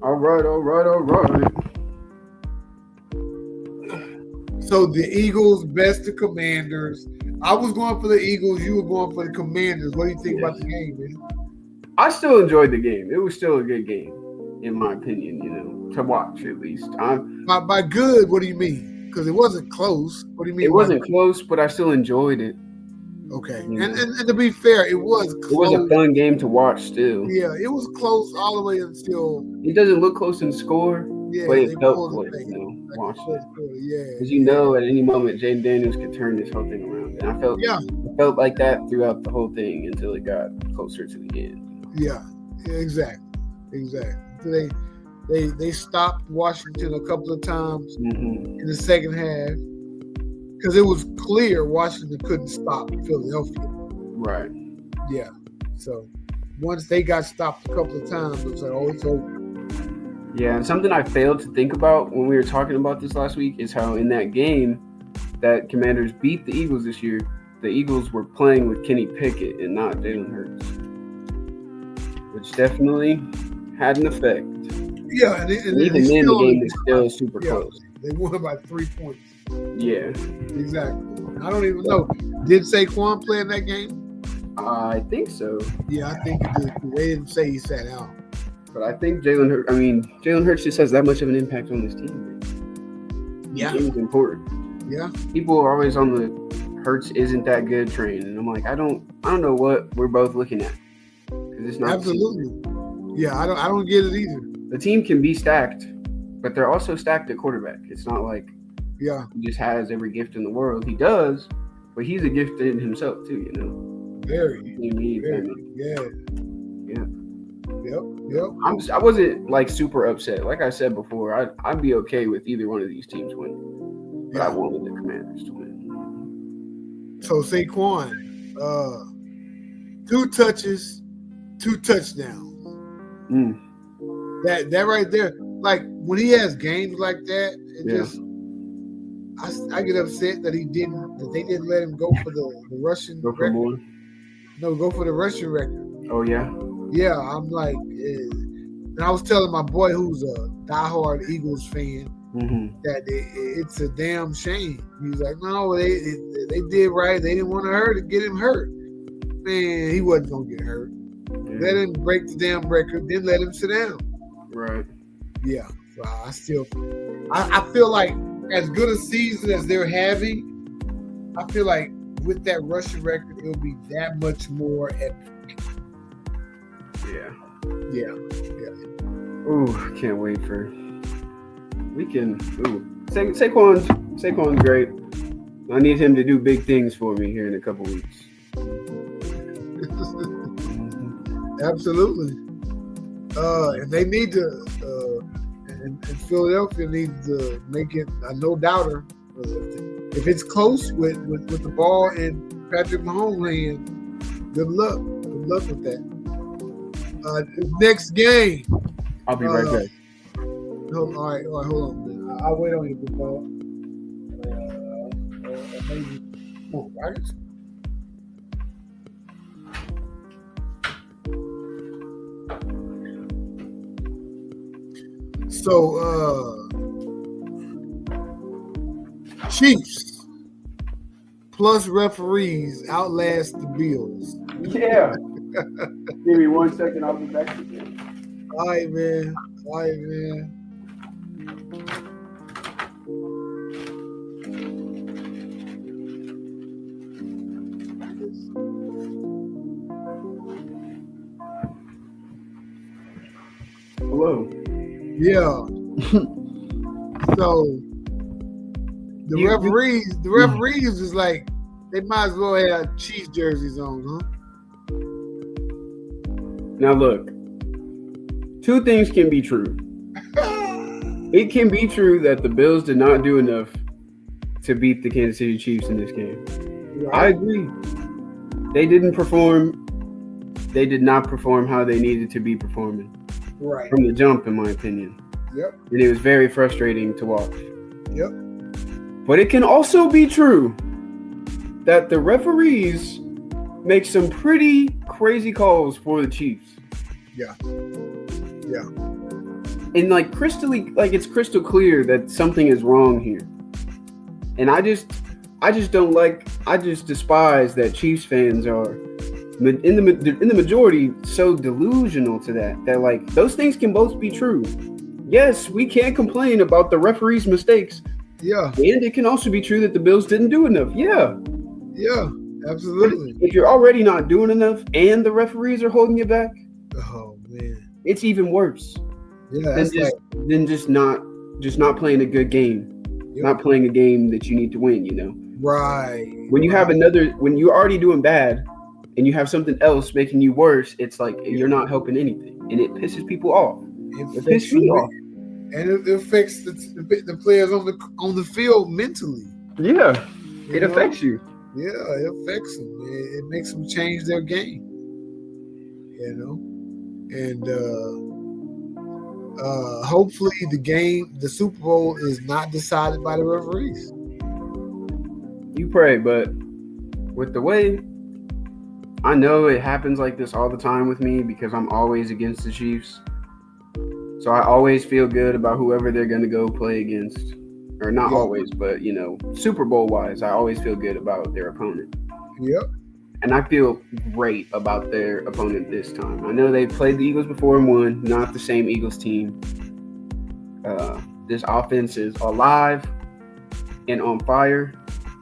All right. So the Eagles best the Commanders. I was going for the Eagles. You were going for the Commanders. What do you think about the game, man? I still enjoyed the game. It was still a good game, in my opinion. To watch at least. By good, what do you mean? Because it wasn't close. What do you mean? It wasn't close, but I still enjoyed it. Okay, and to be fair, it was close. It was a fun game to watch still. Yeah, it was close all the way until. It doesn't look close in score, but it felt close. Watching it. Because at any moment, Jaden Daniels could turn this whole thing around, and I felt like that throughout the whole thing until it got closer to the end. Yeah, exactly. They stopped Washington a couple of times in the second half because it was clear Washington couldn't stop Philadelphia. Right. Yeah. So once they got stopped a couple of times, it was like, oh, it's over. Yeah, and something I failed to think about when we were talking about this last week is how in that game that Commanders beat the Eagles this year, the Eagles were playing with Kenny Pickett and not Jalen Hurts, which definitely had an effect. Yeah, and even then the game is still super close. They won by 3 points. Yeah. Exactly. I don't even know. Did Saquon play in that game? I think so. Yeah, I think he did. They didn't say he sat out. But I think Jalen Hurts just has that much of an impact on this team. Yeah. It's important. Yeah. People are always on the Hurts isn't that good train. And I'm like, I don't know what we're both looking at. Because it's not. Absolutely. Yeah, I don't get it either. The team can be stacked, but they're also stacked at quarterback. It's not like he just has every gift in the world. He does, but he's a gift in himself too, Very. Yeah. Yep. I wasn't like super upset. Like I said before, I'd be okay with either one of these teams winning. But I wanted the Commanders to win. So Saquon, 2 touches, 2 touchdowns. That right there, like when he has games like that, I get upset that they didn't let him go for the rushing record. More? No, go for the rushing record. Oh yeah. Yeah, I'm like, and I was telling my boy who's a diehard Eagles fan that it's a damn shame. He was like, no, they did right. They didn't want to get him hurt. Man, he wasn't gonna get hurt. Yeah. Let him break the damn record, then let him sit down. Right. Yeah. So I feel like as good a season as they're having, I feel like with that rushing record, it'll be that much more epic. Yeah. Ooh, can't wait for weekend. Ooh, Saquon's great. I need him to do big things for me here in a couple weeks. Absolutely. And they need to, and Philadelphia needs to make it a no doubter. If it's close with the ball in Patrick Mahomes' hand, good luck. Good luck with that. Next game. I'll be right back. All right, hold on. I'll wait on you, big ball. Maybe. Oh, right. So, Chiefs plus referees outlast the Bills. Yeah. Give me 1 second. I'll be back again. All right, man. Hello. Yeah. So the referees is like they might as well have Chiefs jerseys on, huh? Now look, 2 things can be true. It can be true that the Bills did not do enough to beat the Kansas City Chiefs in this game. Right. I agree. They didn't perform. They did not perform how they needed to be performing. Right. From the jump, in my opinion. Yep. And it was very frustrating to watch. Yep. But it can also be true that the referees make some pretty crazy calls for the Chiefs. Yeah. and like it's crystal clear that something is wrong here. And I just despise that Chiefs fans are in the majority so delusional to that like those things can both be true. Yes, we can't complain about the referee's mistakes. Yeah. And it can also be true that the Bills didn't do enough. Yeah. Yeah, absolutely. But if you're already not doing enough and the referees are holding you back, oh man, it's even worse. Yeah, than just not playing a good game. Yep. Not playing a game that you need to win, you know. Right. When you have when you're already doing bad and you have something else making you worse, it's like you're not helping anything. And it pisses people off. It pisses me off. And it affects the players on the field mentally. Yeah. It affects you. Yeah, it affects them. It makes them change their game. You know? And hopefully the Super Bowl is not decided by the referees. You pray, but with the way I know it happens like this all the time with me because I'm always against the Chiefs. So I always feel good about whoever they're going to go play against. Or not always, but, you know, Super Bowl wise, I always feel good about their opponent. Yep. And I feel great about their opponent this time. I know they've played the Eagles before and won, not the same Eagles team. This offense is alive and on fire.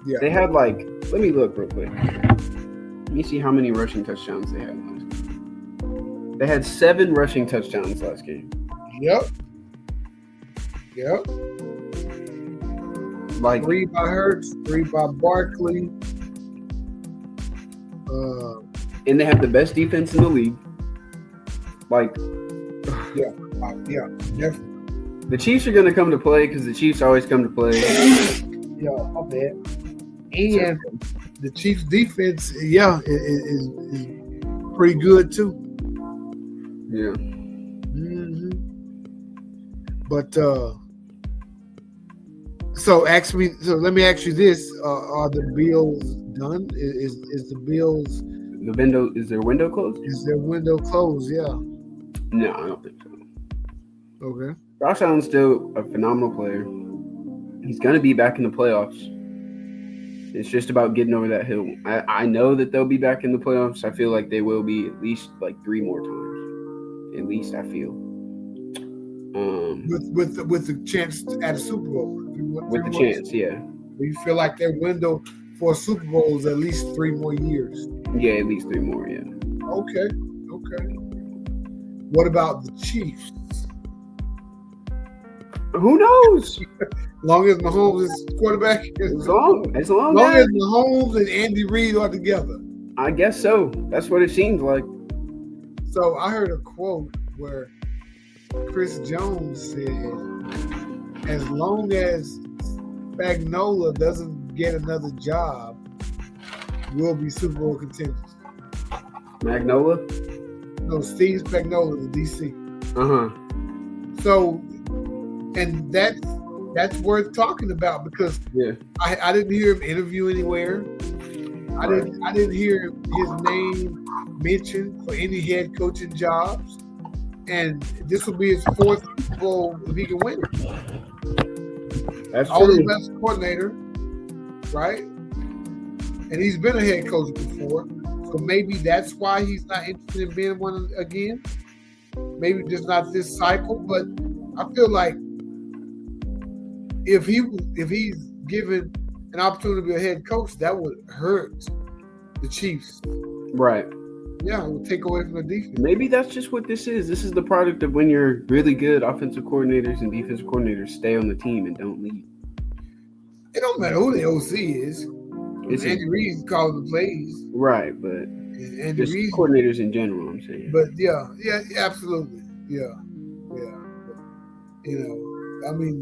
Yeah. They had let me look real quick. Let me see how many rushing touchdowns they had last game. They had 7 rushing touchdowns last game. Yep. 3 by Hurts, 3 by Barkley. And they have the best defense in the league. Yeah, definitely. The Chiefs are going to come to play because the Chiefs always come to play. Yeah, my bad. And the Chiefs' defense, is pretty good too. Yeah. Mm-hmm. But so let me ask you this: are the Bills done? Is the Bills? Is their window closed? Is their window closed? Yeah. No, I don't think so. Okay. Josh Allen's still a phenomenal player. He's going to be back in the playoffs. It's just about getting over that hill. I know that they'll be back in the playoffs. I feel like they will be at least 3 more times. At least I feel. With the chance at a Super Bowl. With the chance, yeah. You feel like their window for a Super Bowl is at least 3 more years. Yeah, at least 3 more, yeah. Okay. What about the Chiefs? Who knows? Long as Mahomes is quarterback. As long as Mahomes and Andy Reid are together. I guess so. That's what it seems like. So I heard a quote where Chris Jones said, as long as Spagnuolo doesn't get another job, we'll be Super Bowl contenders. Magnola? No, Steve Spagnuolo, the DC. Uh-huh. So, and that's worth talking about because I didn't hear him interview anywhere. I didn't hear his name mentioned for any head coaching jobs. And this will be his 4th Super Bowl if he can win it. That's All true. the best coordinator, right? And he's been a head coach before. So maybe that's why he's not interested in being one again. Maybe just not this cycle. But I feel like if he's given an opportunity to be a head coach, that would hurt the Chiefs. Right. Yeah, it would take away from the defense. Maybe that's just what this is. This is the product of when you're really good offensive coordinators and defensive coordinators stay on the team and don't leave. It don't matter who the OC is. Andy Reid's calling the plays. Right, but Andy Reid, coordinators in general, I'm saying. But yeah, absolutely. Yeah. You know, I mean,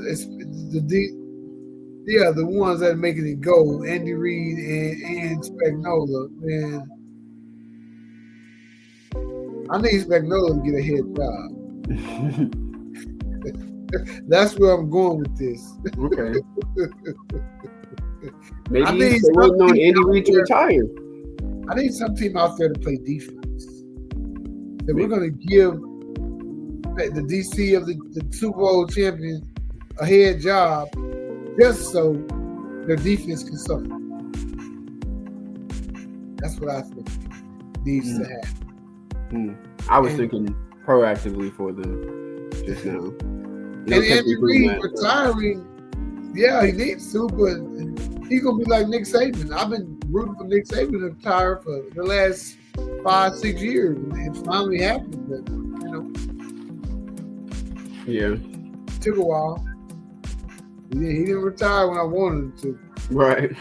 it's the ones that are making it go, Andy Reid and Spagnuolo, man. I need Spagnuolo to get a head job. That's where I'm going with this. Okay. Maybe they're waiting on Andy Reid to retire. I need some team out there to play defense. That we're going to give the DC of the Super Bowl champions a head job just so their defense can suffer. That's what I think needs to happen. I was thinking proactively for them just now. And Andy Reid retiring, yeah, he needs to, but he's gonna be like Nick Saban. I've been rooting for Nick Saban to retire for the last 5-6 years, and it finally happened. But yeah, it took a while. He didn't retire when I wanted him to. Right.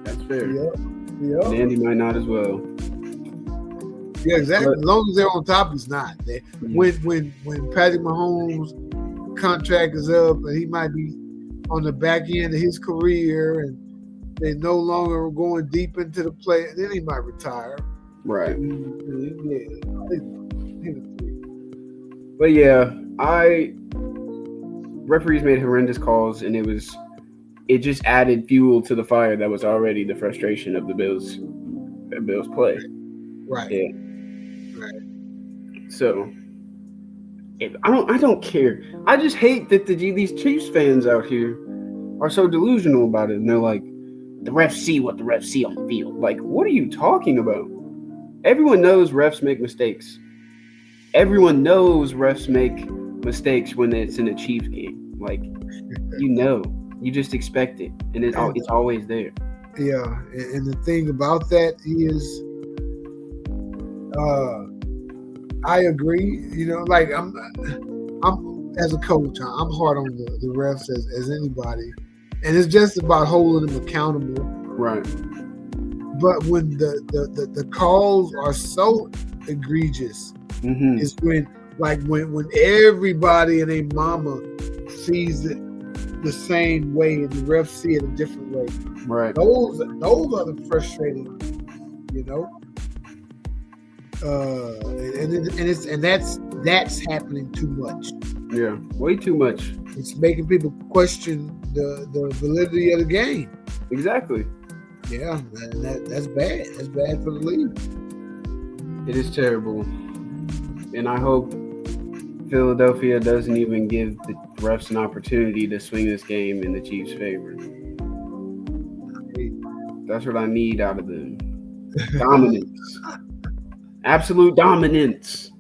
That's fair. Yep. And Andy might not as well. Yeah, exactly. As long as they're on top, he's not. When Patrick Mahomes' contract is up and he might be on the back end of his career and they're no longer going deep into the play, then he might retire. Right. Yeah. But yeah, referees made horrendous calls, and it just added fuel to the fire that was already the frustration of the Bills play. Right. Yeah. Right. So I don't care. I just hate that these Chiefs fans out here are so delusional about it, and they're like, the refs see what the refs see on the field. Like, what are you talking about? Everyone knows refs make mistakes. Everyone knows refs make mistakes when it's in a Chiefs game. Like, you just expect it, and it's always there. Yeah, and the thing about that is, I agree. Like I'm as a coach, I'm hard on the refs as anybody, and it's just about holding them accountable. Right. But when the calls are so egregious, is when everybody and their mama sees it the same way and the refs see it a different way. Right. Those are the frustrating, and that's happening too much. Yeah, way too much. It's making people question the validity of the game. Exactly. Yeah, that's bad. That's bad for the league. It is terrible. And I hope Philadelphia doesn't even give the refs an opportunity to swing this game in the Chiefs' favor. That's what I need out of them. Dominance. Absolute dominance.